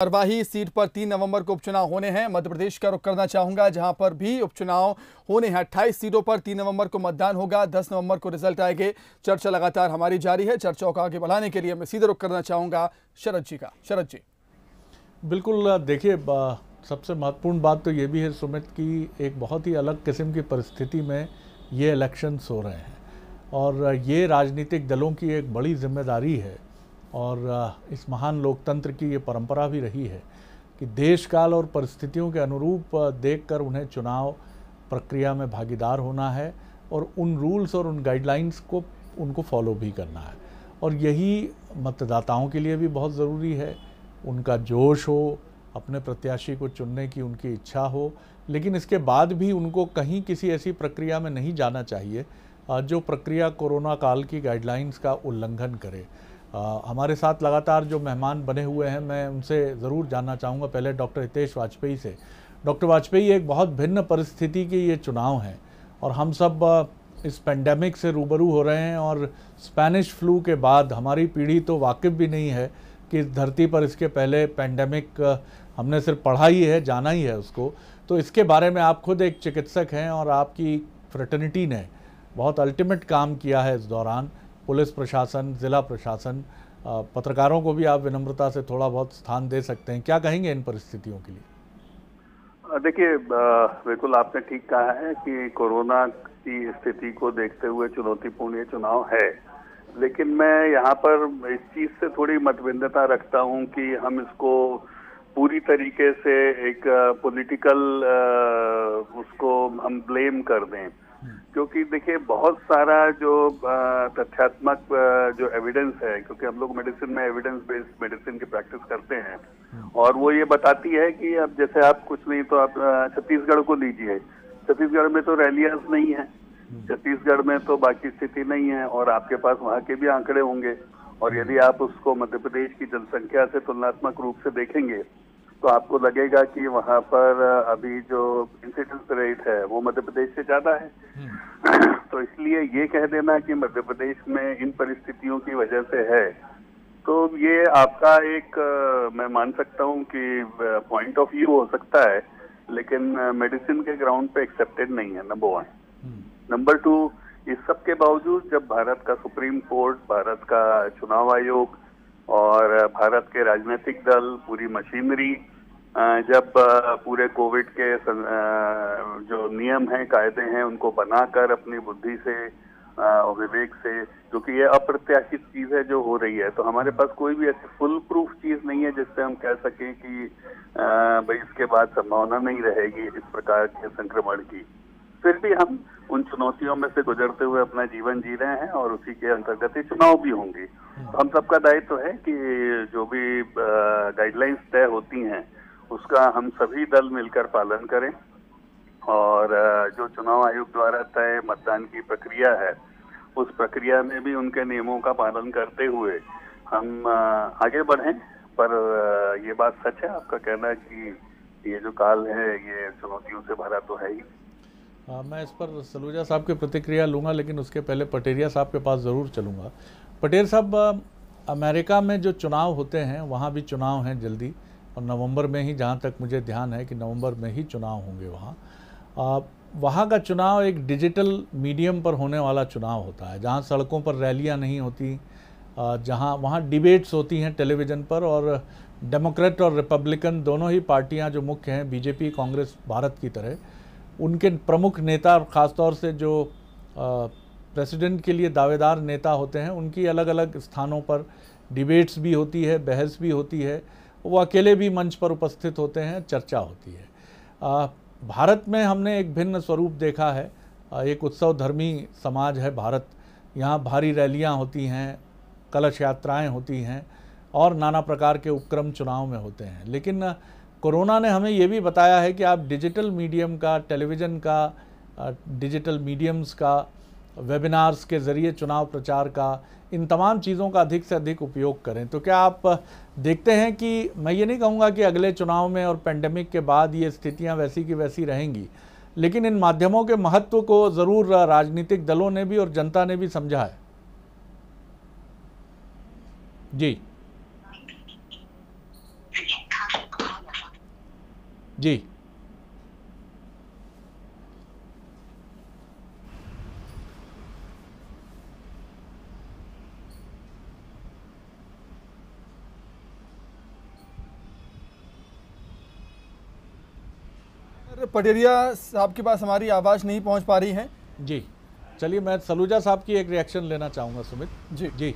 कार्यवाही सीट पर 3 नवंबर को उपचुनाव होने हैं। मध्य प्रदेश का रुख करना चाहूंगा, जहां पर भी उपचुनाव होने हैं। 28 सीटों पर 3 नवंबर को मतदान होगा। 10 नवंबर को रिजल्ट आएंगे। चर्चा लगातार हमारी जारी है। चर्चाओं को आगे बढ़ाने के लिए मैं सीधे रुख करना चाहूंगा शरद जी का। शरद जी, बिल्कुल, देखिए, सबसे महत्वपूर्ण बात तो ये भी है सुमित कि एक बहुत ही अलग किस्म की परिस्थिति में ये इलेक्शंस हो रहे हैं और ये राजनीतिक दलों की एक बड़ी जिम्मेदारी है और इस महान लोकतंत्र की ये परंपरा भी रही है कि देश काल और परिस्थितियों के अनुरूप देखकर उन्हें चुनाव प्रक्रिया में भागीदार होना है और उन रूल्स और उन गाइडलाइंस को उनको फॉलो भी करना है। और यही मतदाताओं के लिए भी बहुत ज़रूरी है। उनका जोश हो, अपने प्रत्याशी को चुनने की उनकी इच्छा हो, लेकिन इसके बाद भी उनको कहीं किसी ऐसी प्रक्रिया में नहीं जाना चाहिए जो प्रक्रिया कोरोना काल की गाइडलाइंस का उल्लंघन करे। हमारे साथ लगातार जो मेहमान बने हुए हैं, मैं उनसे ज़रूर जानना चाहूँगा। पहले डॉक्टर हितेश वाजपेयी से। डॉक्टर वाजपेयी, एक बहुत भिन्न परिस्थिति के ये चुनाव हैं और हम सब इस पेंडेमिक से रूबरू हो रहे हैं और स्पेनिश फ्लू के बाद हमारी पीढ़ी तो वाकिफ़ भी नहीं है कि इस धरती पर इसके पहले पेंडेमिक हमने सिर्फ पढ़ा ही है, जाना ही है उसको। तो इसके बारे में आप खुद एक चिकित्सक हैं और आपकी फ्रेटर्निटी ने बहुत अल्टीमेट काम किया है इस दौरान। पुलिस प्रशासन, ज़िला प्रशासन, पत्रकारों को भी आप विनम्रता से थोड़ा बहुत स्थान दे सकते हैं। क्या कहेंगे इन परिस्थितियों के लिए? देखिए, बिल्कुल आपने ठीक कहा है कि कोरोना की स्थिति को देखते हुए चुनौतीपूर्ण ये चुनाव है, लेकिन मैं यहाँ पर इस चीज से थोड़ी मतभिन्नता रखता हूँ कि हम इसको पूरी तरीके से एक पॉलिटिकल उसको हम ब्लेम कर दें, क्योंकि देखिए बहुत सारा जो तथ्यात्मक जो एविडेंस है, क्योंकि हम लोग मेडिसिन में एविडेंस बेस्ड मेडिसिन की प्रैक्टिस करते हैं और वो ये बताती है कि अब जैसे आप कुछ नहीं तो आप छत्तीसगढ़ को लीजिए। छत्तीसगढ़ में तो रैलियां नहीं है, छत्तीसगढ़ में तो बाकी स्थिति नहीं है और आपके पास वहाँ के भी आंकड़े होंगे और यदि आप उसको मध्य प्रदेश की जनसंख्या से तुलनात्मक रूप से देखेंगे तो आपको लगेगा कि वहाँ पर अभी जो इंसिडेंस रेट है वो मध्य प्रदेश से ज्यादा है। तो इसलिए ये कह देना कि मध्य प्रदेश में इन परिस्थितियों की वजह से है, तो ये आपका एक मैं मान सकता हूँ कि पॉइंट ऑफ व्यू हो सकता है, लेकिन मेडिसिन के ग्राउंड पे एक्सेप्टेड नहीं है, नंबर 1। नंबर 2, इस सब के बावजूद जब भारत का सुप्रीम कोर्ट, भारत का चुनाव आयोग और भारत के राजनीतिक दल, पूरी मशीनरी जब पूरे कोविड के जो नियम हैं, कायदे हैं, उनको बनाकर अपनी बुद्धि से और विवेक से, क्योंकि ये अप्रत्याशित चीज है जो हो रही है, तो हमारे पास कोई भी ऐसी फुल प्रूफ चीज नहीं है जिससे हम कह सकें कि भाई इसके बाद संभावना नहीं रहेगी इस प्रकार के संक्रमण की। फिर भी हम उन चुनौतियों में से गुजरते हुए अपना जीवन जी रहे हैं और उसी के अंतर्गत ही चुनाव भी होंगे। तो हम सबका दायित्व है कि जो भी गाइडलाइंस तय होती हैं उसका हम सभी दल मिलकर पालन करें और जो चुनाव आयोग द्वारा तय मतदान की प्रक्रिया है उस प्रक्रिया में भी उनके नियमों का पालन करते हुए हम आगे बढ़ें। पर ये बात सच है आपका कहना कि ये जो काल है ये चुनौतियों से भरा तो है ही। मैं इस पर सलूजा साहब की प्रतिक्रिया लूँगा, लेकिन उसके पहले पटेरिया साहब के पास ज़रूर चलूँगा। पटेर साहब, अमेरिका में जो चुनाव होते हैं वहाँ भी चुनाव हैं जल्दी और नवंबर में ही, जहाँ तक मुझे ध्यान है कि नवंबर में ही चुनाव होंगे वहाँ। वहाँ का चुनाव एक डिजिटल मीडियम पर होने वाला चुनाव होता है, जहाँ सड़कों पर रैलियाँ नहीं होती, जहाँ वहाँ डिबेट्स होती हैं टेलीविज़न पर और डेमोक्रेट और रिपब्लिकन दोनों ही पार्टियाँ जो मुख्य हैं, बीजेपी कांग्रेस भारत की तरह, उनके प्रमुख नेता और ख़ास तौर से जो प्रेसिडेंट के लिए दावेदार नेता होते हैं उनकी अलग अलग स्थानों पर डिबेट्स भी होती है, बहस भी होती है, वो अकेले भी मंच पर उपस्थित होते हैं, चर्चा होती है। भारत में हमने एक भिन्न स्वरूप देखा है। एक उत्सव धर्मी समाज है भारत। यहाँ भारी रैलियाँ होती हैं, कलश यात्राएँ होती हैं और नाना प्रकार के उपक्रम चुनाव में होते हैं। लेकिन कोरोना ने हमें ये भी बताया है कि आप डिजिटल मीडियम का, टेलीविज़न का, डिजिटल मीडियम्स का, वेबिनार्स के ज़रिए चुनाव प्रचार का, इन तमाम चीज़ों का अधिक से अधिक उपयोग करें। तो क्या आप देखते हैं कि, मैं ये नहीं कहूँगा कि अगले चुनाव में और पेंडेमिक के बाद ये स्थितियाँ वैसी की वैसी रहेंगी, लेकिन इन माध्यमों के महत्व को ज़रूर राजनीतिक दलों ने भी और जनता ने भी समझा है? जी जी पटेरिया साहब के पास हमारी आवाज़ नहीं पहुंच पा रही है। जी, चलिए मैं सलूजा साहब की एक रिएक्शन लेना चाहूँगा सुमित जी जी।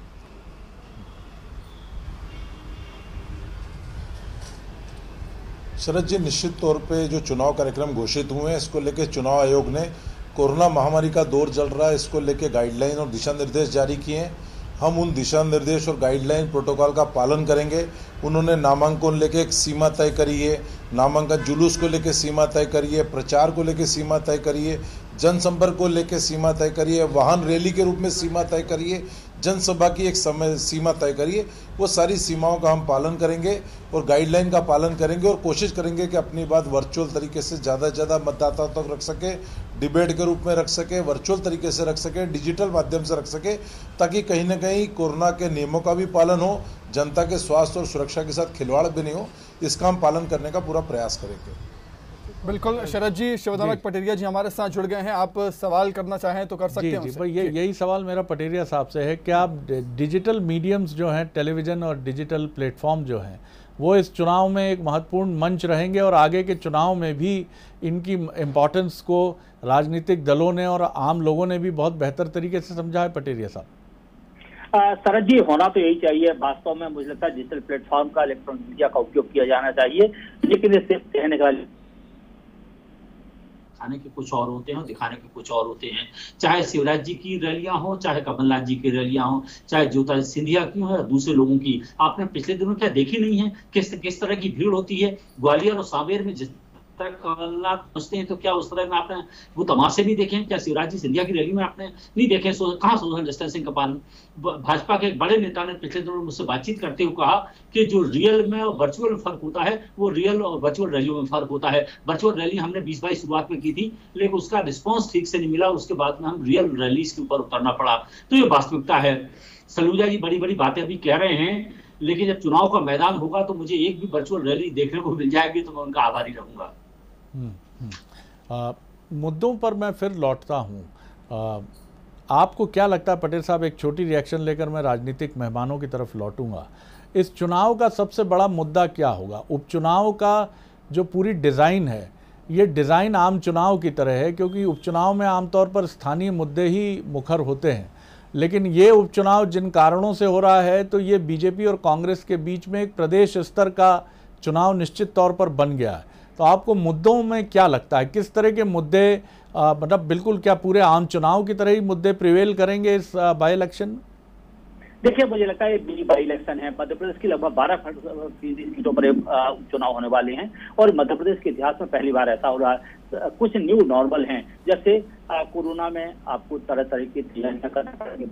शरद जी, निश्चित तौर पे जो चुनाव कार्यक्रम घोषित हुए हैं, इसको लेकर चुनाव आयोग ने कोरोना महामारी का दौर चल रहा है, इसको लेकर गाइडलाइन और दिशा निर्देश जारी किए हैं। हम उन दिशा निर्देश और गाइडलाइन प्रोटोकॉल का पालन करेंगे। उन्होंने नामांकन लेके एक सीमा तय करी है, नामांकन जुलूस को लेके सीमा तय करी है, प्रचार को लेके सीमा तय करी है, जनसंपर्क को लेके सीमा तय करी है, वाहन रैली के रूप में सीमा तय करी है, जनसभा की एक समय सीमा तय करिए। वो सारी सीमाओं का हम पालन करेंगे और गाइडलाइन का पालन करेंगे और कोशिश करेंगे कि अपनी बात वर्चुअल तरीके से ज़्यादा से ज़्यादा मतदाताओं तक रख सके, डिबेट के रूप में रख सके, वर्चुअल तरीके से रख सके, डिजिटल माध्यम से रख सके, ताकि कहीं ना कहीं कोरोना के नियमों का भी पालन हो, जनता के स्वास्थ्य और सुरक्षा के साथ खिलवाड़ भी नहीं हो। इसका हम पालन करने का पूरा प्रयास करेंगे। बिल्कुल शरद जी, शिवदानक पटेरिया जी हमारे साथ जुड़ गए हैं। आप सवाल करना चाहें तो कर सकते हैं। जी भाई, यही सवाल मेरा पटेरिया साहब से है। क्या आप डिजिटल मीडियम्स जो हैं, टेलीविज़न और डिजिटल प्लेटफॉर्म जो हैं, वो इस चुनाव में एक महत्वपूर्ण मंच रहेंगे और आगे के चुनाव में भी इनकी इम्पोर्टेंस को राजनीतिक दलों ने और आम लोगों ने भी बहुत बेहतर तरीके से समझा है? पटेरिया साहब, शरद जी, होना तो यही चाहिए। वास्तव में मुझे लगता है डिजिटल प्लेटफॉर्म का, इलेक्ट्रॉनिक मीडिया का उपयोग किया जाना चाहिए, लेकिन इससे कहने का दिखाने के कुछ और होते हैं और दिखाने के कुछ और होते हैं। चाहे शिवराज जी की रैलियां हो, चाहे कमलनाथ जी की रैलियां हो, चाहे ज्योतिरादित्य सिंधिया की हो या दूसरे लोगों की। आपने पिछले दिनों क्या देखी नहीं है किस तरह की भीड़ होती है ग्वालियर और सांवेर में? जिस तरह कमलनाथ पहुंचते हैं तो क्या उस तरह में आपने वो तमाशे नहीं देखे हैं? क्या शिवराज जी सिंधिया की रैली में आपने नहीं देखे? कहाँ सोशल डिस्टेंसिंग का पालन? भाजपा के एक बड़े नेता ने पिछले दिनों मुझसे बातचीत करते हुए कहा कि जो रियल में और वर्चुअल फर्क होता है, वो रियल और वर्चुअल रैलियों में फर्क होता है। वर्चुअल रैली हमने 2022 शुरुआत में की थी, लेकिन उसका रिस्पॉन्स ठीक से नहीं मिला। उसके बाद में हम रियल रैलीज के ऊपर उतरना पड़ा। तो ये वास्तविकता है। सलूजा जी बड़ी बड़ी बातें अभी कह रहे हैं, लेकिन जब चुनाव का मैदान होगा तो मुझे एक भी वर्चुअल रैली देखने को मिल जाएगी तो मैं उनका आभारी रहूंगा। मुद्दों पर मैं फिर लौटता हूँ। आपको क्या लगता है पटेल साहब, एक छोटी रिएक्शन लेकर मैं राजनीतिक मेहमानों की तरफ लौटूंगा। इस चुनाव का सबसे बड़ा मुद्दा क्या होगा? उपचुनाव का जो पूरी डिज़ाइन है, ये डिज़ाइन आम चुनाव की तरह है, क्योंकि उपचुनाव में आमतौर पर स्थानीय मुद्दे ही मुखर होते हैं, लेकिन ये उपचुनाव जिन कारणों से हो रहा है, तो ये बीजेपी और कांग्रेस के बीच में एक प्रदेश स्तर का चुनाव निश्चित तौर पर बन गया है। तो आपको मुद्दों में क्या लगता है, किस तरह के मुद्दे, मतलब बिल्कुल क्या पूरे आम चुनाव की तरह ही मुद्दे प्रिवेल करेंगे इस बाई इलेक्शन में? देखिए, मुझे लगता है ये बाई इलेक्शन है। मध्य प्रदेश की लगभग 12 सीटों पर उपचुनाव होने वाले हैं और मध्य प्रदेश के इतिहास में पहली बार ऐसा हो रहा है। कुछ न्यू नॉर्मल हैं, जैसे कोरोना में आपको तरह तरह की तैयारियां करना पड़ेगी।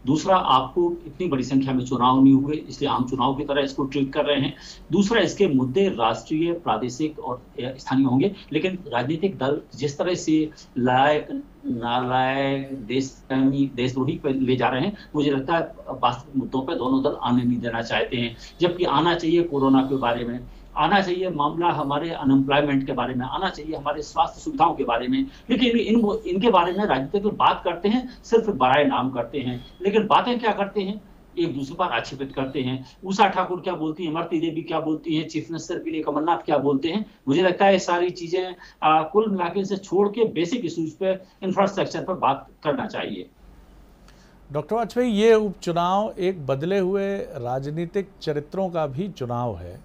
दूसरा, आपको इतनी बड़ी संख्या में चुनाव नहीं हुए, इसलिए आम चुनाव की तरह इसको ट्रीट कर रहे हैं। दूसरा, इसके मुद्दे राष्ट्रीय, प्रादेशिक और स्थानीय होंगे, लेकिन राजनीतिक दल जिस तरह से लायक, नालायक, देशद्रोही पे ले जा रहे हैं, मुझे लगता है वास्तविक मुद्दों पर दोनों दल आने नहीं देना चाहते हैं। जबकि आना चाहिए कोरोना के बारे में, आना चाहिए मामला हमारे अनएम्प्लॉयमेंट के बारे में, आना चाहिए हमारे स्वास्थ्य सुविधाओं के बारे में, लेकिन इनके बारे में राजनीतिक दल बात करते हैं, सिर्फ बड़ाई नाम करते हैं, लेकिन बातें क्या करते हैं, एक दूसरे पर आक्षेपित करते हैं। उषा ठाकुर क्या बोलती है, इमरती देवी क्या बोलती है, चीफ मिनिस्टर के लिए कमलनाथ क्या बोलते हैं। मुझे लगता है ये सारी चीजें कुल मिलाकर से छोड़ के बेसिक इश्यूज पे, इंफ्रास्ट्रक्चर पर बात करना चाहिए। डॉक्टर वाजपेयी, ये उपचुनाव एक बदले हुए राजनीतिक चरित्रों का भी चुनाव है,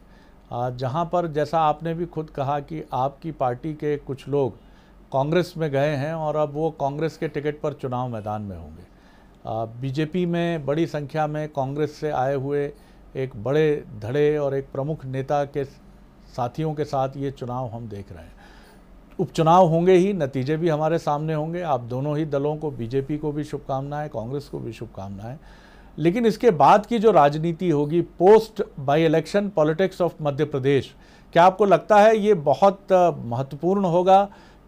जहाँ पर जैसा आपने भी खुद कहा कि आपकी पार्टी के कुछ लोग कांग्रेस में गए हैं और अब वो कांग्रेस के टिकट पर चुनाव मैदान में होंगे। बीजेपी में बड़ी संख्या में कांग्रेस से आए हुए एक बड़े धड़े और एक प्रमुख नेता के साथियों के साथ ये चुनाव हम देख रहे हैं। उपचुनाव होंगे ही, नतीजे भी हमारे सामने होंगे। आप दोनों ही दलों को, बीजेपी को भी शुभकामनाएं, कांग्रेस को भी शुभकामनाएं। लेकिन इसके बाद की जो राजनीति होगी, post by election politics of Madhya Pradesh, क्या आपको लगता है ये बहुत महत्वपूर्ण होगा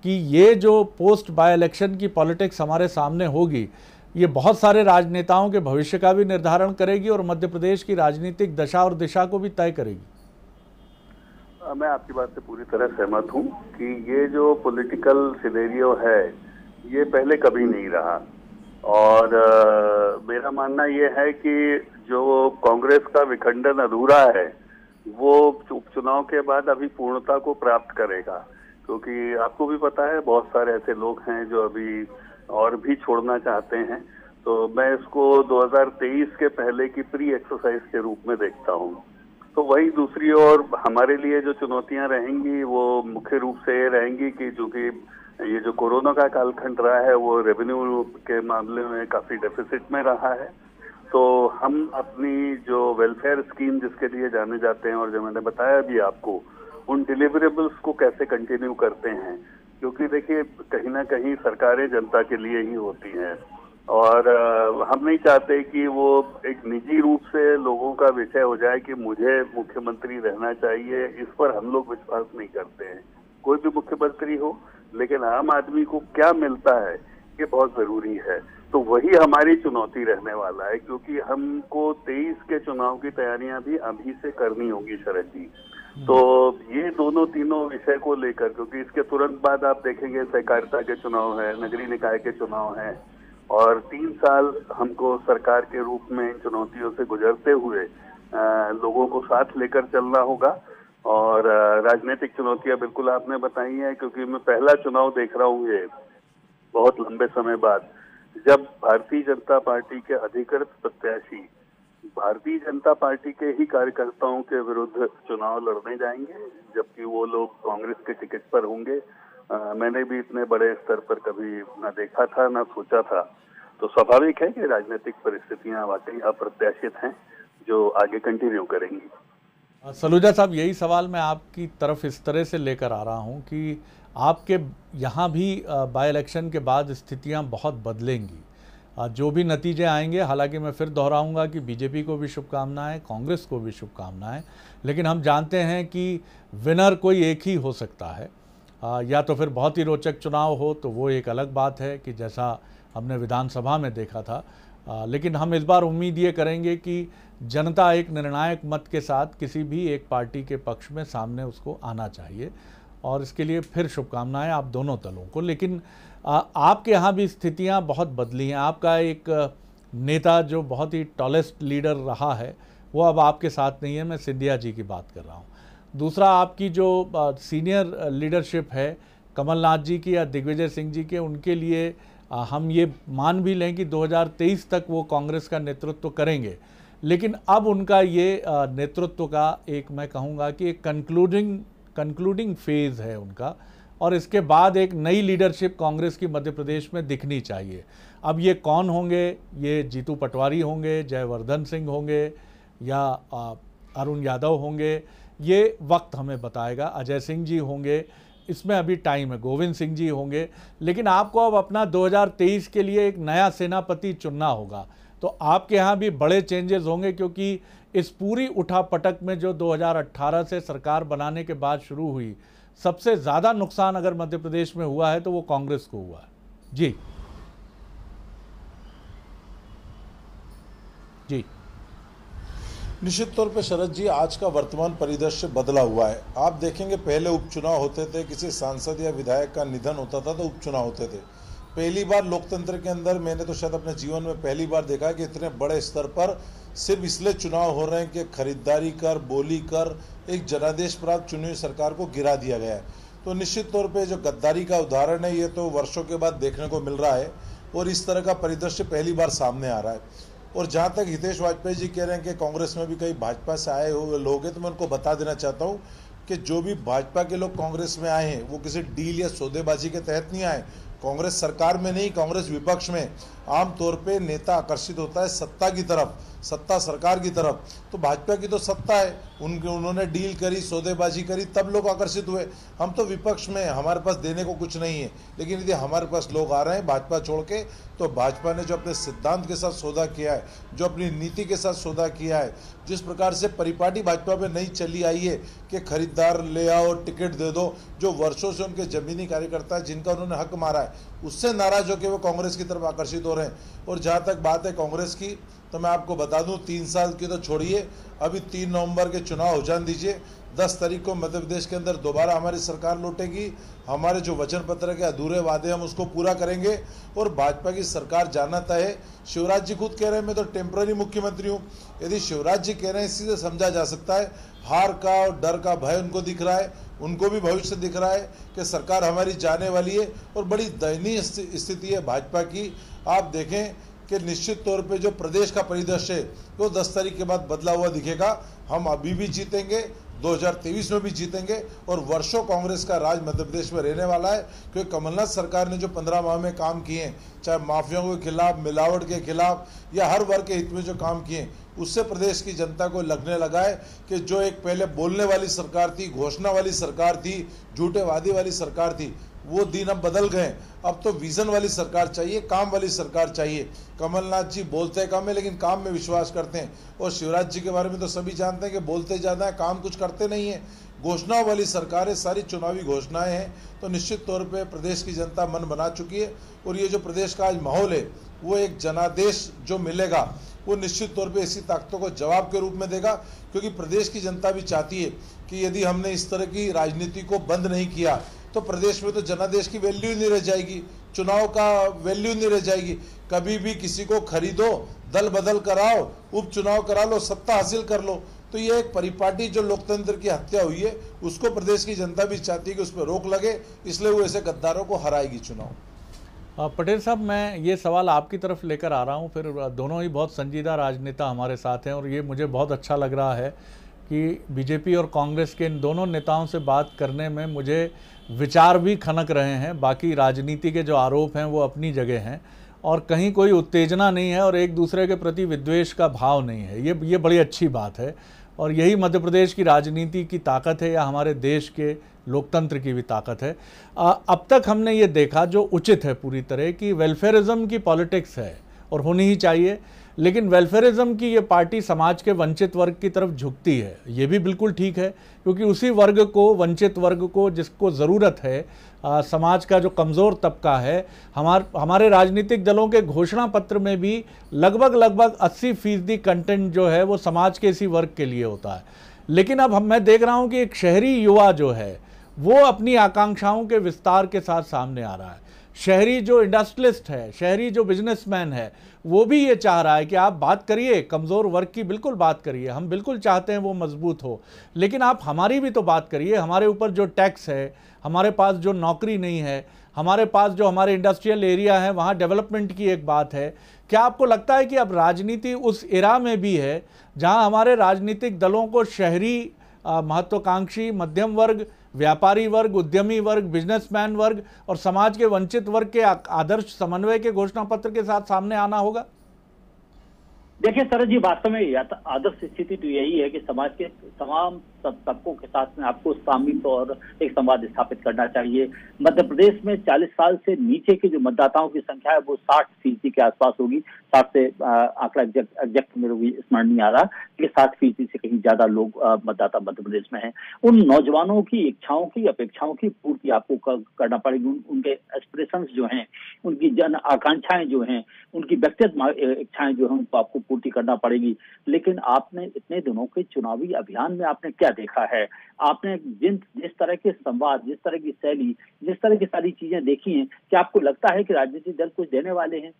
कि ये जो पोस्ट बाई इलेक्शन की पॉलिटिक्स हमारे सामने होगी, ये बहुत सारे राजनेताओं के भविष्य का भी निर्धारण करेगी और मध्य प्रदेश की राजनीतिक दशा और दिशा को भी तय करेगी? मैं आपकी बात से पूरी तरह सहमत हूं कि ये जो पॉलिटिकल सिनेरियो है ये पहले कभी नहीं रहा। और मेरा मानना ये है कि जो कांग्रेस का विखंडन अधूरा है वो उपचुनाव के बाद अभी पूर्णता को प्राप्त करेगा, क्योंकि आपको भी पता है बहुत सारे ऐसे लोग हैं जो अभी और भी छोड़ना चाहते हैं। तो मैं इसको 2023 के पहले की प्री एक्सरसाइज के रूप में देखता हूँ। तो वही दूसरी ओर हमारे लिए जो चुनौतियां रहेंगी वो मुख्य रूप से ये रहेंगी कि चूंकि ये जो कोरोना का कालखंड रहा है वो रेवेन्यू के मामले में काफी डेफिसिट में रहा है। तो हम अपनी जो वेलफेयर स्कीम जिसके लिए जाने जाते हैं और जो मैंने बताया भी आपको, उन डिलीवरेबल्स को कैसे कंटिन्यू करते हैं, क्योंकि देखिए कहीं ना कहीं सरकारें जनता के लिए ही होती हैं और हम नहीं चाहते कि वो एक निजी रूप से लोगों का विषय हो जाए कि मुझे मुख्यमंत्री रहना चाहिए। इस पर हम लोग विश्वास नहीं करते हैं। कोई भी मुख्यमंत्री हो, लेकिन आम आदमी को क्या मिलता है ये बहुत जरूरी है। तो वही हमारी चुनौती रहने वाला है, क्योंकि हमको 23 के चुनाव की तैयारियां भी अभी से करनी होगी शरद जी। तो ये दोनों तीनों विषय को लेकर, क्योंकि इसके तुरंत बाद आप देखेंगे सहकारिता के चुनाव है, नगरीय निकाय के चुनाव हैं और 3 साल हमको सरकार के रूप में इन चुनौतियों से गुजरते हुए लोगों को साथ लेकर चलना होगा। और राजनीतिक चुनौतियां बिल्कुल आपने बताई हैं, क्योंकि मैं पहला चुनाव देख रहा हूँ ये बहुत लंबे समय बाद, जब भारतीय जनता पार्टी के अधिकृत प्रत्याशी भारतीय जनता पार्टी के ही कार्यकर्ताओं के विरुद्ध चुनाव लड़ने जाएंगे, जबकि वो लोग कांग्रेस के टिकट पर होंगे। मैंने भी इतने बड़े स्तर पर कभी ना देखा था ना सोचा था। तो स्वाभाविक है कि राजनीतिक परिस्थितियां वाकई अप्रत्याशित हैं जो आगे कंटिन्यू करेंगी। सलूजा साहब, यही सवाल मैं आपकी तरफ इस तरह से लेकर आ रहा हूं कि आपके यहाँ भी बाई इलेक्शन के बाद स्थितियां बहुत बदलेंगी। जो भी नतीजे आएंगे, हालांकि मैं फिर दोहराऊंगा कि बीजेपी को भी शुभकामनाएं, कांग्रेस को भी शुभकामनाएं, लेकिन हम जानते हैं कि विनर कोई एक ही हो सकता है। या तो फिर बहुत ही रोचक चुनाव हो तो वो एक अलग बात है कि जैसा हमने विधानसभा में देखा था। लेकिन हम इस बार उम्मीद ये करेंगे कि जनता एक निर्णायक मत के साथ किसी भी एक पार्टी के पक्ष में सामने उसको आना चाहिए, और इसके लिए फिर शुभकामनाएं आप दोनों दलों को। लेकिन आपके यहाँ भी स्थितियाँ बहुत बदली हैं। आपका एक नेता जो बहुत ही टॉलेस्ट लीडर रहा है वो अब आपके साथ नहीं है, मैं सिंधिया जी की बात कर रहा हूँ। दूसरा, आपकी जो सीनियर लीडरशिप है कमलनाथ जी की या दिग्विजय सिंह जी के, उनके लिए हम ये मान भी लें कि 2023 तक वो कांग्रेस का नेतृत्व करेंगे, लेकिन अब उनका ये नेतृत्व का एक, मैं कहूँगा कि एक कंक्लूडिंग फेज़ है उनका, और इसके बाद एक नई लीडरशिप कांग्रेस की मध्य प्रदेश में दिखनी चाहिए। अब ये कौन होंगे? ये जीतू पटवारी होंगे, जयवर्धन सिंह होंगे या अरुण यादव होंगे? ये वक्त हमें बताएगा। अजय सिंह जी होंगे, इसमें अभी टाइम है। गोविंद सिंह जी होंगे। लेकिन आपको अब अपना 2023 के लिए एक नया सेनापति चुनना होगा। तो आपके यहाँ भी बड़े चेंजेस होंगे, क्योंकि इस पूरी उठापटक में जो 2018 से सरकार बनाने के बाद शुरू हुई, सबसे ज़्यादा नुकसान अगर मध्य प्रदेश में हुआ है तो वो कांग्रेस को हुआ है। जी जी, निश्चित तौर पे शरद जी, आज का वर्तमान परिदृश्य बदला हुआ है। आप देखेंगे पहले उपचुनाव होते थे, किसी सांसद या विधायक का निधन होता था तो उपचुनाव होते थे। पहली बार लोकतंत्र के अंदर मैंने तो शायद अपने जीवन में पहली बार देखा है कि इतने बड़े स्तर पर सिर्फ इसलिए चुनाव हो रहे हैं कि खरीदारी कर, बोली कर एक जनादेश प्राप्त चुनी हुई सरकार को गिरा दिया गया है। तो निश्चित तौर पे जो गद्दारी का उदाहरण है ये तो वर्षों के बाद देखने को मिल रहा है, और इस तरह का परिदृश्य पहली बार सामने आ रहा है। और जहाँ तक हितेश वाजपेयी जी कह रहे हैं कि कांग्रेस में भी कई भाजपा से आए हुए लोग हैं, तो मैं उनको बता देना चाहता हूँ कि जो भी भाजपा के लोग कांग्रेस में आए हैं वो किसी डील या सौदेबाजी के तहत नहीं आए। कांग्रेस सरकार में नहीं, कांग्रेस विपक्ष में आमतौर पे नेता आकर्षित होता है सत्ता की तरफ, सत्ता सरकार की तरफ। तो भाजपा की तो सत्ता है, उन्होंने डील करी, सौदेबाजी करी, तब लोग आकर्षित हुए। हम तो विपक्ष में, हमारे पास देने को कुछ नहीं है, लेकिन यदि हमारे पास लोग आ रहे हैं भाजपा छोड़ के, तो भाजपा ने जो अपने सिद्धांत के साथ सौदा किया है, जो अपनी नीति के साथ सौदा किया है, जिस प्रकार से परिपाटी भाजपा में नहीं चली आई है कि खरीदार ले आओ, टिकट दे दो, जो वर्षों से उनके जमीनी कार्यकर्ता जिनका उन्होंने हक मारा है, उससे नाराज होकर वो कांग्रेस की तरफ आकर्षित हो रहे हैं। और जहाँ तक बात है कांग्रेस की, तो मैं आपको बता दूं 3 साल की तो छोड़िए, अभी 3 नवंबर के चुनाव हो जाने दीजिए। 10 तारीख को मध्य प्रदेश के अंदर दोबारा हमारी सरकार लौटेगी। हमारे जो वचन पत्र के अधूरे वादे हम उसको पूरा करेंगे और भाजपा की सरकार जाना तय है। शिवराज जी खुद कह रहे हैं मैं तो टेम्पररी मुख्यमंत्री हूँ। यदि शिवराज जी कह रहे हैं, इसी से समझा जा सकता है हार का और डर का भय उनको दिख रहा है, उनको भी भविष्य दिख रहा है कि सरकार हमारी जाने वाली है और बड़ी दयनीय स्थिति है भाजपा की। आप देखें कि निश्चित तौर पे जो प्रदेश का परिदृश्य है वो 10 तारीख के बाद बदला हुआ दिखेगा। हम अभी भी जीतेंगे, 2023 में भी जीतेंगे और वर्षों कांग्रेस का राज मध्य प्रदेश में रहने वाला है, क्योंकि कमलनाथ सरकार ने जो 15 माह में काम किए हैं, चाहे माफियाओं के खिलाफ, मिलावट के खिलाफ या हर वर्ग के हित में जो काम किए, उससे प्रदेश की जनता को लगने लगा है कि जो एक पहले बोलने वाली सरकार थी, घोषणा वाली सरकार थी, झूठे वादी वाली सरकार थी, वो दिन अब बदल गए। अब तो विजन वाली सरकार चाहिए, काम वाली सरकार चाहिए। कमलनाथ जी बोलते कम है लेकिन काम में विश्वास करते हैं, और शिवराज जी के बारे में तो सभी जानते हैं कि बोलते ज़्यादा है, काम कुछ करते नहीं है। घोषणाओं वाली सरकार है, सारी चुनावी घोषणाएं हैं। तो निश्चित तौर पे प्रदेश की जनता मन बना चुकी है और ये जो प्रदेश का आज माहौल है वो एक जनादेश जो मिलेगा वो निश्चित तौर पे ऐसी ताकतों को जवाब के रूप में देगा, क्योंकि प्रदेश की जनता भी चाहती है कि यदि हमने इस तरह की राजनीति को बंद नहीं किया तो प्रदेश में तो जनादेश की वैल्यू ही नहीं रह जाएगी, चुनाव का वैल्यू नहीं रह जाएगी। कभी भी किसी को खरीदो, दल बदल कराओ, उपचुनाव करा लो, सत्ता हासिल कर लो। तो ये एक परिपाटी जो लोकतंत्र की हत्या हुई है उसको प्रदेश की जनता भी चाहती है कि उस पर रोक लगे, इसलिए वो ऐसे गद्दारों को हराएगी चुनाव। पटेल साहब, मैं ये सवाल आपकी तरफ लेकर आ रहा हूँ, फिर दोनों ही बहुत संजीदा राजनेता हमारे साथ हैं और ये मुझे बहुत अच्छा लग रहा है कि बीजेपी और कांग्रेस के इन दोनों नेताओं से बात करने में मुझे विचार भी खनक रहे हैं। बाकी राजनीति के जो आरोप हैं वो अपनी जगह हैं और कहीं कोई उत्तेजना नहीं है और एक दूसरे के प्रति विद्वेष का भाव नहीं है। ये बड़ी अच्छी बात है और यही मध्य प्रदेश की राजनीति की ताकत है या हमारे देश के लोकतंत्र की भी ताकत है। अब तक हमने ये देखा जो उचित है पूरी तरह कि वेलफेयरिज्म की पॉलिटिक्स है और होनी ही चाहिए, लेकिन वेलफेयरिज्म की ये पार्टी समाज के वंचित वर्ग की तरफ झुकती है। ये भी बिल्कुल ठीक है, क्योंकि उसी वर्ग को, वंचित वर्ग को जिसको ज़रूरत है, समाज का जो कमज़ोर तबका है, हमारे राजनीतिक दलों के घोषणा पत्र में भी लगभग 80% कंटेंट जो है वो समाज के इसी वर्ग के लिए होता है। लेकिन अब मैं देख रहा हूँ कि एक शहरी युवा जो है वो अपनी आकांक्षाओं के विस्तार के साथ सामने आ रहा है। शहरी जो इंडस्ट्रियलिस्ट है, शहरी जो बिजनेसमैन है, वो भी ये चाह रहा है कि आप बात करिए कमज़ोर वर्ग की, बिल्कुल बात करिए, हम बिल्कुल चाहते हैं वो मजबूत हो, लेकिन आप हमारी भी तो बात करिए। हमारे ऊपर जो टैक्स है, हमारे पास जो नौकरी नहीं है, हमारे पास जो हमारे इंडस्ट्रियल एरिया है वहाँ डेवलपमेंट की एक बात है। क्या आपको लगता है कि अब राजनीति उस एरा में भी है जहाँ हमारे राजनीतिक दलों को शहरी महत्वाकांक्षी, मध्यम वर्ग, व्यापारी वर्ग, उद्यमी वर्ग, बिजनेसमैन वर्ग और समाज के वंचित वर्ग के आदर्श समन्वय के घोषणा पत्र के साथ सामने आना होगा? देखिए शरद जी, वास्तव में आदर्श स्थिति तो यही है कि समाज के तमाम तबकों के साथ में आपको सामूहिक और एक संवाद स्थापित करना चाहिए। मध्य प्रदेश में 40 साल से नीचे के जो मतदाताओं की संख्या है वो 60% के आसपास होगी। 60 से आंकड़ा एग्जैक्ट मेरे को स्मरण नहीं आ रहा कि 60% से कहीं ज्यादा लोग मतदाता मध्य प्रदेश में हैं। उन नौजवानों की इच्छाओं की, अपेक्षाओं की पूर्ति आपको करना पड़ेगी। उनके एस्पिरेशंस जो हैं, उनकी जन आकांक्षाएं जो हैं, उनकी व्यक्तिगत इच्छाएं जो हैं, उनको आपको पूर्ति करना पड़ेगी। लेकिन आपने इतने दिनों के चुनावी अभियान में आपने क्या देखा है? आपने जिस तरह के संवाद, जिस तरह की शैली, जिस तरह की सारी चीजें देखी हैं, क्या आपको लगता है कि राजनीतिक दल कुछ देने वाले हैं?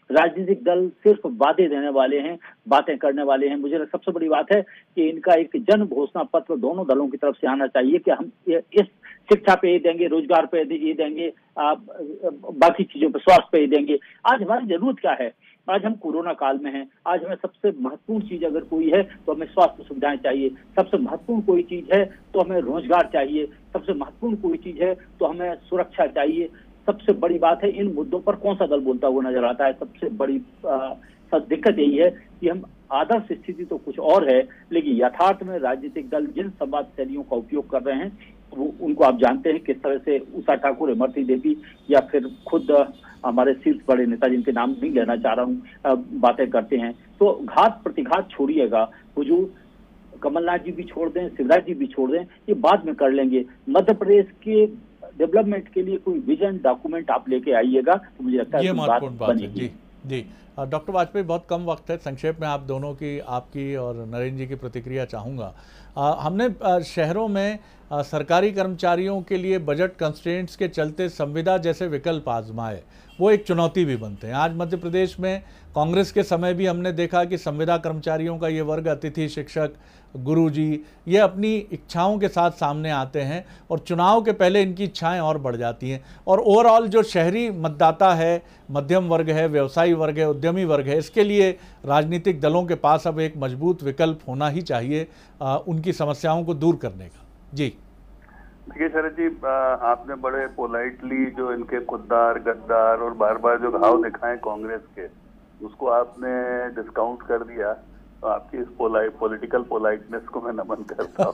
राजनीतिक दल सिर्फ वादे देने वाले हैं, बातें करने वाले हैं। मुझे सबसे बड़ी बात है कि इनका एक जन घोषणा पत्र दोनों दलों की तरफ से आना चाहिए कि हम इस शिक्षा पे ये देंगे, रोजगार पे ये देंगे, बाकी चीजों पे, स्वास्थ्य पे ये देंगे। आज हमारी जरूरत क्या है? आज हम कोरोना काल में हैं। आज हमें सबसे महत्वपूर्ण चीज अगर कोई है तो हमें स्वास्थ्य सुविधाएं चाहिए। सबसे महत्वपूर्ण कोई चीज है तो हमें रोजगार चाहिए। सबसे महत्वपूर्ण कोई चीज है तो हमें सुरक्षा चाहिए। सबसे बड़ी बात है, इन मुद्दों पर कौन सा दल बोलता हुआ नजर आता है? सबसे बड़ी दिक्कत यही है कि हम आदर्श स्थिति तो कुछ और है, लेकिन यथार्थ में राजनीतिक दल जिन संवाद शैलियों का उपयोग कर रहे हैं वो उनको आप जानते हैं किस तरह से उषा ठाकुर, इमरती देवी या फिर खुद हमारे शीर्ष बड़े नेता जिनके नाम नहीं लेना चाह रहा हूँ, बातें करते हैं। तो घात प्रतिघात छोड़िएगा, हुजूर कमलनाथ जी भी छोड़ दें, शिवराज जी भी छोड़ दें, ये बाद में कर लेंगे। मध्य प्रदेश के डेवलपमेंट के लिए कोई विजन डॉक्यूमेंट आप लेके आइएगा तो मुझे लगता है ये महत्वपूर्ण बात है। जी जी, डॉक्टर वाजपेयी, बहुत कम वक्त है, संक्षेप में आप दोनों की, आपकी और नरेंद्र जी की प्रतिक्रिया चाहूँगा। हमने शहरों में सरकारी कर्मचारियों के लिए बजट कंस्ट्रेंट्स के चलते संविदा जैसे विकल्प आजमाए, वो एक चुनौती भी बनते हैं। आज मध्य प्रदेश में कांग्रेस के समय भी हमने देखा कि संविदा कर्मचारियों का ये वर्ग, अतिथि शिक्षक, गुरुजी, ये अपनी इच्छाओं के साथ सामने आते हैं और चुनाव के पहले इनकी इच्छाएं और बढ़ जाती हैं। और ओवरऑल जो शहरी मतदाता है, मध्यम वर्ग है, व्यवसायी वर्ग है, उद्यमी वर्ग है, इसके लिए राजनीतिक दलों के पास अब एक मजबूत विकल्प होना ही चाहिए उनकी समस्याओं को दूर करने का। जी देखिए शरद जी, आपने बड़े पोलाइटली जो इनके खुद्दार, गद्दार और बार बार जो घाव दिखाए कांग्रेस के, उसको आपने डिस्काउंट कर दिया। तो आपकी इस पॉलिटिकल पोलाइटनेस को मैं नमन करता हूँ,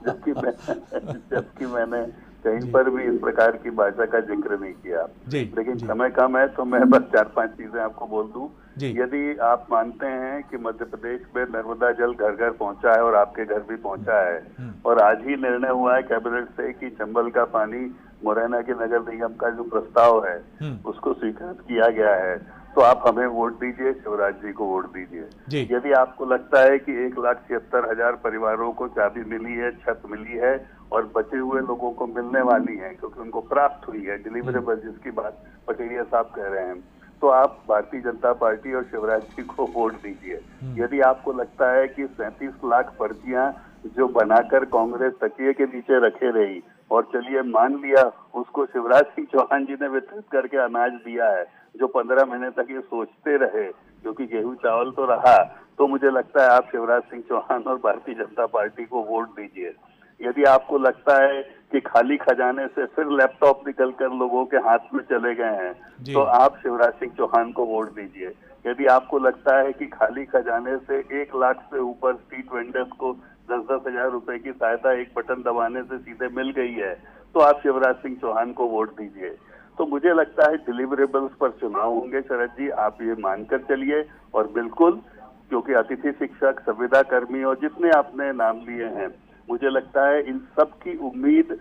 जबकि मैंने कहीं पर भी इस प्रकार की भाषा का जिक्र नहीं किया। लेकिन समय कम है तो मैं बस 4-5 चीजें आपको बोल दूं। यदि आप मानते हैं कि मध्य प्रदेश में नर्मदा जल घर घर पहुंचा है और आपके घर भी पहुंचा है, और आज ही निर्णय हुआ है कैबिनेट से कि चंबल का पानी मुरैना के नगर निगम का जो प्रस्ताव है उसको स्वीकृत किया गया है, तो आप हमें वोट दीजिए, शिवराज जी को वोट दीजिए। यदि आपको लगता है कि 1,76,000 परिवारों को चाबी मिली है, छत मिली है और बचे हुए लोगों को मिलने वाली है क्योंकि उनको प्राप्त हुई है डिलीवरेबल, जिसकी बात पटेरिया साहब कह रहे हैं, तो आप भारतीय जनता पार्टी और शिवराज जी को वोट दीजिए। यदि आपको लगता है कि 37 लाख पर्चियां जो बनाकर कांग्रेस तकिए के नीचे रखे रही और चलिए मान लिया उसको शिवराज सिंह चौहान जी ने वितरित करके अनाज दिया है, जो 15 महीने तक ये सोचते रहे क्योंकि गेहूं चावल तो रहा, तो मुझे लगता है आप शिवराज सिंह चौहान और भारतीय जनता पार्टी को वोट दीजिए। यदि आपको लगता है कि खाली खजाने से फिर लैपटॉप निकलकर लोगों के हाथ में चले गए हैं, तो आप शिवराज सिंह चौहान को वोट दीजिए। यदि आपको लगता है कि खाली खजाने से 1 लाख से ऊपर स्ट्रीट वेंडर्स को 10-10 हजार रुपए की सहायता एक बटन दबाने से सीधे मिल गई है, तो आप शिवराज सिंह चौहान को वोट दीजिए। तो मुझे लगता है डिलीवरेबल्स पर चुनाव होंगे शरद जी, आप ये मानकर चलिए। और बिल्कुल, क्योंकि अतिथि शिक्षक, संविदा कर्मी और जितने आपने नाम लिए हैं, मुझे लगता है इन सब की उम्मीद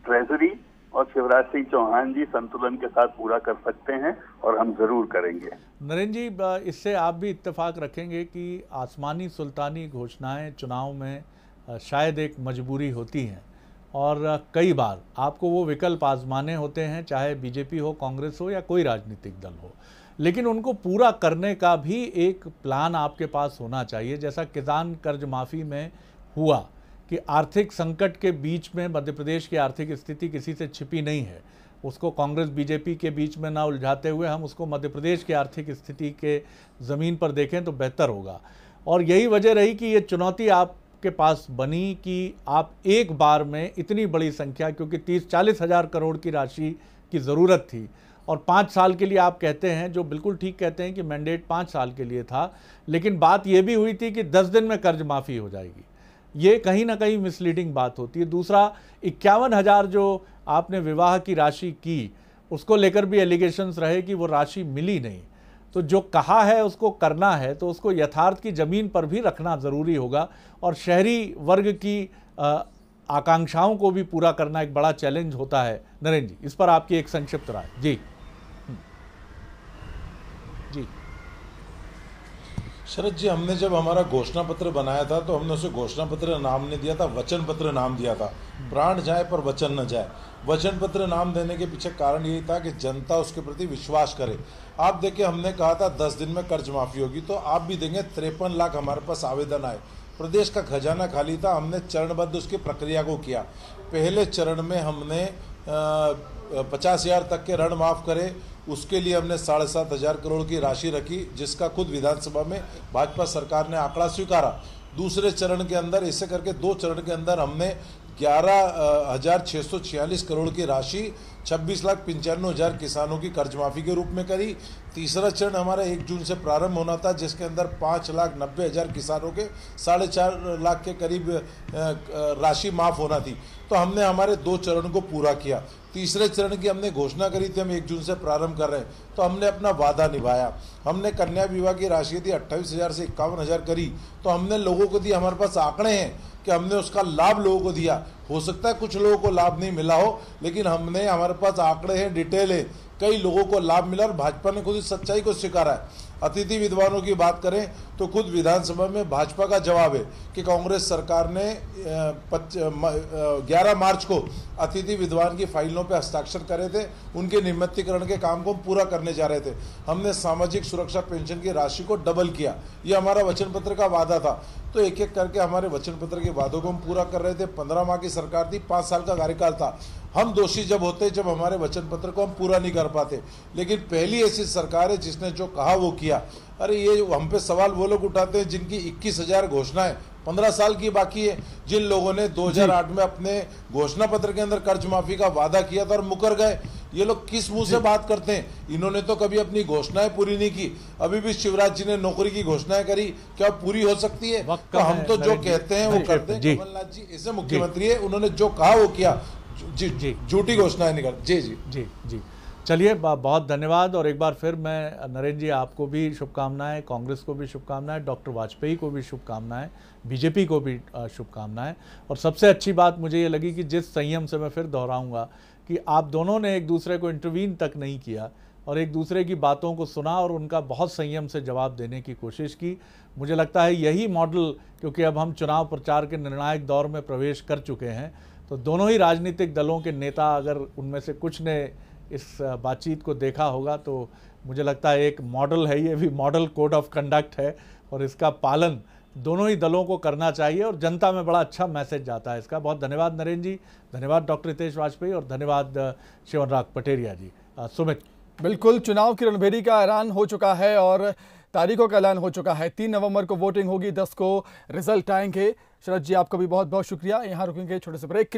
ट्रेजरी और शिवराज सिंह चौहान जी संतुलन के साथ पूरा कर सकते हैं और हम जरूर करेंगे। नरेंद्र जी, इससे आप भी इत्तेफाक रखेंगे कि आसमानी सुल्तानी घोषणाएं चुनाव में शायद एक मजबूरी होती हैं और कई बार आपको वो विकल्प आजमाने होते हैं, चाहे बीजेपी हो, कांग्रेस हो या कोई राजनीतिक दल हो, लेकिन उनको पूरा करने का भी एक प्लान आपके पास होना चाहिए। जैसा किसान कर्ज माफ़ी में हुआ कि आर्थिक संकट के बीच में मध्य प्रदेश की आर्थिक स्थिति किसी से छिपी नहीं है, उसको कांग्रेस बीजेपी के बीच में ना उलझाते हुए हम उसको मध्य प्रदेश की आर्थिक स्थिति के ज़मीन पर देखें तो बेहतर होगा। और यही वजह रही कि ये चुनौती आपके पास बनी कि आप एक बार में इतनी बड़ी संख्या, क्योंकि 30-40 हज़ार करोड़ की राशि की ज़रूरत थी और 5 साल के लिए आप कहते हैं, जो बिल्कुल ठीक कहते हैं कि मैंडेट 5 साल के लिए था, लेकिन बात ये भी हुई थी कि 10 दिन में कर्ज माफ़ी हो जाएगी। ये कहीं ना कहीं मिसलीडिंग बात होती है। दूसरा, 51,000 जो आपने विवाह की राशि की, उसको लेकर भी एलिगेशंस रहे कि वो राशि मिली नहीं। तो जो कहा है उसको करना है तो उसको यथार्थ की ज़मीन पर भी रखना ज़रूरी होगा और शहरी वर्ग की आकांक्षाओं को भी पूरा करना एक बड़ा चैलेंज होता है। नरेंद्र जी, इस पर आपकी एक संक्षिप्त राय। जी जी शरद जी, हमने जब हमारा घोषणा पत्र बनाया था तो हमने उसे घोषणा पत्र नाम नहीं दिया था, वचन पत्र नाम दिया था। प्राण जाए पर वचन न जाए। वचन पत्र नाम देने के पीछे कारण यही था कि जनता उसके प्रति विश्वास करे। आप देखिए, हमने कहा था 10 दिन में कर्ज माफी होगी, तो आप भी देंगे 53 लाख हमारे पास आवेदन आए। प्रदेश का खजाना खाली था, हमने चरणबद्ध उसकी प्रक्रिया को किया। पहले चरण में हमने 50,000 तक के ऋण माफ करे, उसके लिए हमने 7,500 करोड़ की राशि रखी, जिसका खुद विधानसभा में भाजपा सरकार ने आंकड़ा स्वीकारा। दूसरे चरण के अंदर, ऐसे करके 2 चरण के अंदर हमने 11,646 करोड़ की राशि 26,95,000 किसानों की कर्ज माफी के रूप में करी। तीसरा चरण हमारा 1 जून से प्रारंभ होना था, जिसके अंदर 5,90,000 किसानों के 4.5 लाख के करीब राशि माफ होना थी। तो हमने हमारे 2 चरण को पूरा किया। तीसरे चरण की हमने घोषणा करी थी हम 1 जून से प्रारंभ कर रहे हैं, तो हमने अपना वादा निभाया। हमने कन्या विवाह की राशि थी 28,000 से 51,000 करी, तो हमने लोगों को दी। हमारे पास आंकड़े हैं कि हमने उसका लाभ लोगों को दिया। हो सकता है कुछ लोगों को लाभ नहीं मिला हो, लेकिन हमारे पास आंकड़े हैं, डिटेल है, कई लोगों को लाभ मिला और भाजपा ने खुद इस सच्चाई को स्वीकारा है। अतिथि विद्वानों की बात करें तो खुद विधानसभा में भाजपा का जवाब है कि कांग्रेस सरकार ने 11 मार्च को अतिथि विद्वान की फाइलों पर हस्ताक्षर करे थे। उनके नियमितीकरण के काम को पूरा करने जा रहे थे। हमने सामाजिक सुरक्षा पेंशन की राशि को डबल किया, ये हमारा वचन पत्र का वादा था। तो एक एक करके हमारे वचन पत्र के वादों को हम पूरा कर रहे थे। 15 माह की सरकार थी, 5 साल का कार्यकाल था। हम दोषी जब होते जब हमारे वचन पत्र को हम पूरा नहीं कर पाते, लेकिन पहली ऐसी सरकार है जिसने जो कहा वो किया। अरे ये हम पे सवाल वो लोग उठाते हैं जिनकी 21,000 घोषणाएं 15 साल की बाकी है, जिन लोगों ने 2008 में अपने घोषणा पत्र के अंदर कर्ज माफी का वादा किया था और मुकर गए। ये लोग किस मुंह से बात करते हैं? इन्होंने तो कभी अपनी घोषणाएं पूरी नहीं की। अभी भी शिवराज जी ने नौकरी की घोषणाएं करी, क्या पूरी हो सकती है? तो हम तो जो कहते हैं वो करते हैं। कमलनाथ जी ऐसे मुख्यमंत्री है, उन्होंने जो कहा वो किया, झूठी घोषणाएं नहीं करते। जी जी जी जी चलिए, बहुत धन्यवाद। और एक बार फिर मैं नरेंद्र जी आपको भी शुभकामनाएं, कांग्रेस को भी शुभकामनाएं, डॉक्टर वाजपेयी को भी शुभकामनाएं, बीजेपी को भी शुभकामनाएं। और सबसे अच्छी बात मुझे ये लगी कि जिस संयम से, मैं फिर दोहराऊंगा कि आप दोनों ने एक दूसरे को इंटरवीन तक नहीं किया और एक दूसरे की बातों को सुना और उनका बहुत संयम से जवाब देने की कोशिश की। मुझे लगता है यही मॉडल, क्योंकि अब हम चुनाव प्रचार के निर्णायक दौर में प्रवेश कर चुके हैं, तो दोनों ही राजनीतिक दलों के नेता, अगर उनमें से कुछ ने इस बातचीत को देखा होगा तो मुझे लगता है एक मॉडल है, ये भी मॉडल कोड ऑफ कंडक्ट है और इसका पालन दोनों ही दलों को करना चाहिए और जनता में बड़ा अच्छा मैसेज जाता है इसका। बहुत धन्यवाद नरेंद्र जी, धन्यवाद डॉक्टर हितेश वाजपेयी और धन्यवाद शिवराज पटेरिया जी। सुमित, बिल्कुल, चुनाव की रणभेरी का ऐलान हो चुका है और तारीखों का ऐलान हो चुका है। 3 नवंबर को वोटिंग होगी, 10 को रिजल्ट आएंगे। शरद जी, आपका भी बहुत बहुत शुक्रिया। यहाँ रुकेंगे छोटे से ब्रेक के लिए।